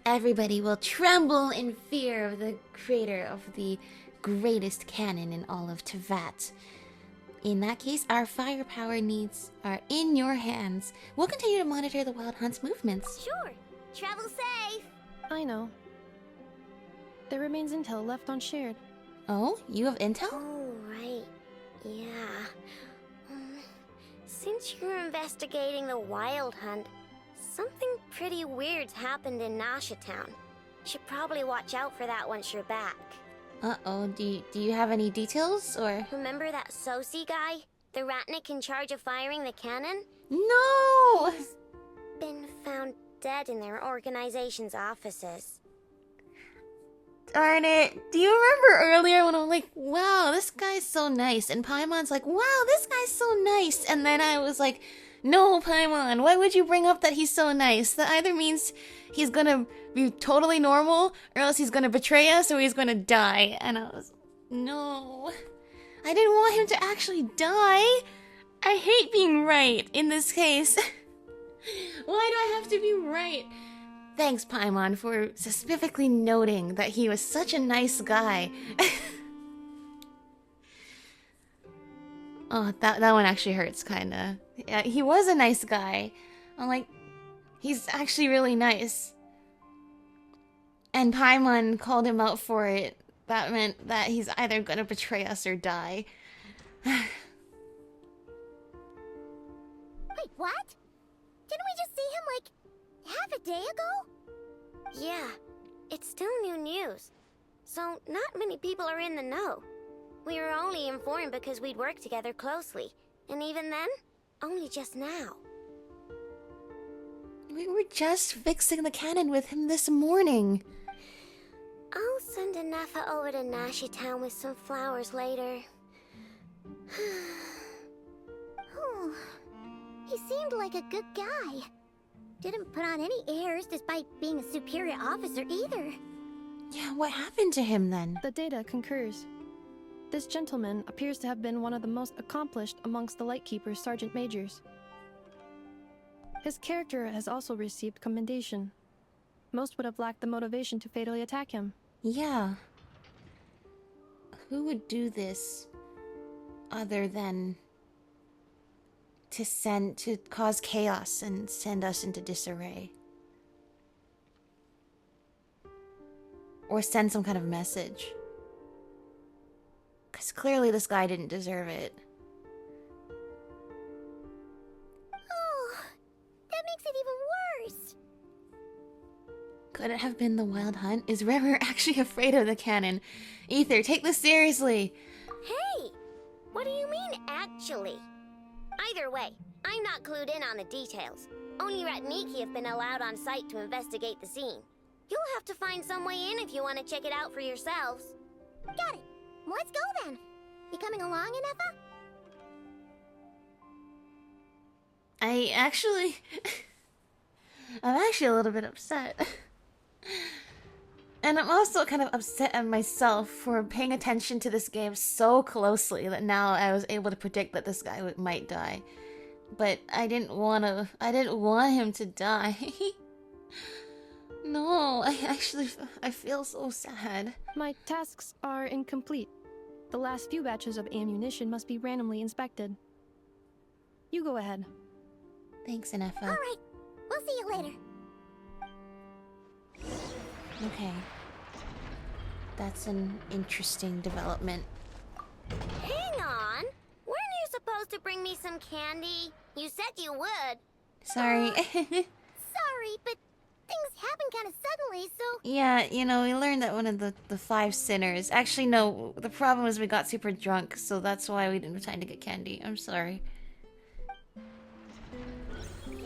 Everybody will tremble in fear of the creator of the greatest cannon in all of Teyvat. In that case, our firepower needs are in your hands. We'll continue to monitor the Wild Hunt's movements. Sure. Travel safe. I know. There remains intel left unshared. Oh, you have intel? Oh, right. Yeah. Since you're investigating the Wild Hunt, something pretty weird's happened in Nasha Town. Should probably watch out for that once you're back. Uh-oh, do you have any details, or...? Remember that Sosi guy? The Ratnik in charge of firing the cannon? No! Been found dead in their organization's offices. Darn it. Do you remember earlier when I'm like, wow, this guy's so nice? And Paimon's like, wow, this guy's so nice. And then I was like, no, Paimon, why would you bring up that he's so nice? That either means he's gonna be totally normal, or else he's gonna betray us, or he's gonna die. And I was, no. I didn't want him to actually die. I hate being right in this case. Why do I have to be right? Thanks, Paimon, for specifically noting that he was such a nice guy. Oh, that one actually hurts, kinda. Yeah, he was a nice guy. I'm like, he's actually really nice. And Paimon called him out for it. That meant that he's either gonna betray us or die. Wait, what? Didn't we just see him, like, half a day ago? Yeah, it's still new news. So not many people are in the know. We were only informed because we'd worked together closely. And even then, only just now. We were just fixing the cannon with him this morning. I'll send Anefa over to Nasha Town with some flowers later. Oh, he seemed like a good guy. Didn't put on any airs despite being a superior officer either. Yeah, what happened to him then? The data concurs. This gentleman appears to have been one of the most accomplished amongst the Lightkeeper's Sergeant Majors. His character has also received commendation. Most would have lacked the motivation to fatally attack him. Yeah. Who would do this other than to cause chaos and send us into disarray? Or send some kind of message? Because clearly this guy didn't deserve it. Oh, that makes it even worse. Could it have been the Wild Hunt? Is Rever actually afraid of the cannon? Ether, take this seriously! Hey! What do you mean, actually? Either way, I'm not clued in on the details. Only Ratniki have been allowed on site to investigate the scene. You'll have to find some way in if you want to check it out for yourselves. Got it. Let's go then. You coming along, Anefa? I'm actually a little bit upset. And I'm also kind of upset at myself for paying attention to this game so closely that now I was able to predict that this guy might die. But I didn't want him to die. No, I feel so sad. My tasks are incomplete. The last few batches of ammunition must be randomly inspected. You go ahead. Thanks, Anefa. Alright, we'll see you later. Okay. That's an interesting development. Hang on. Weren't you supposed to bring me some candy? You said you would. Sorry. Sorry, but things happened kind of suddenly, so... Yeah, you know, we learned that one of the 5 sinners... Actually, no, the problem was we got super drunk, so that's why we didn't have time to get candy. I'm sorry.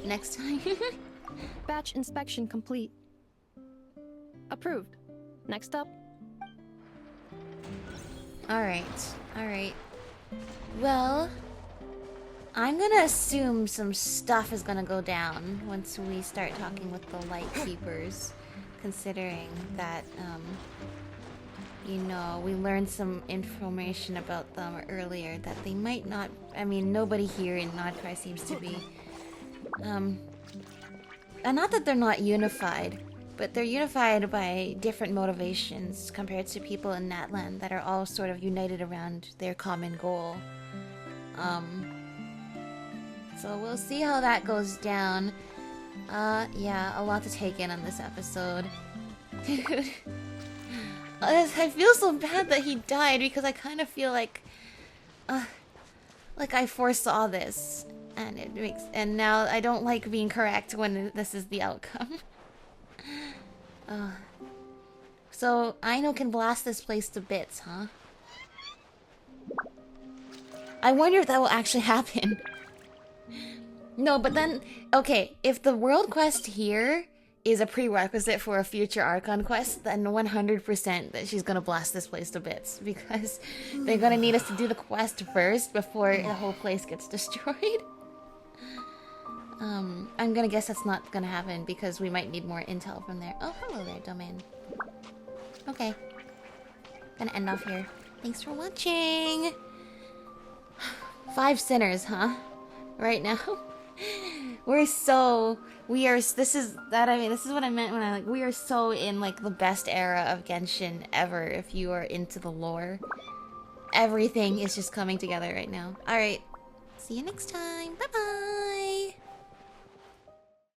Next time. Batch inspection complete. Approved. Next up. Alright, alright. Well... I'm gonna assume some stuff is gonna go down once we start talking with the Light Keepers. Considering that, you know, we learned some information about them earlier that they might not... I mean, nobody here in Nod-Krai seems to be... And not that they're not unified, but they're unified by different motivations compared to people in Natlan that are all sort of united around their common goal. So we'll see how that goes down. Yeah, a lot to take in on this episode. Dude. I feel so bad that he died because I kind of feel like I foresaw this. And now I don't like being correct when this is the outcome. So Aino can blast this place to bits, huh? I wonder if that will actually happen. No, but then, okay, if the world quest here is a prerequisite for a future Archon quest, then 100% that she's gonna blast this place to bits, because they're gonna need us to do the quest first before the whole place gets destroyed. I'm gonna guess that's not gonna happen because we might need more intel from there. Oh, hello there, domain. Okay. Gonna end off here. Thanks for watching! 5 sinners, huh? Right now? This is what I meant when we are so in, like, the best era of Genshin ever, if you are into the lore. Everything is just coming together right now. Alright, see you next time. Bye-bye!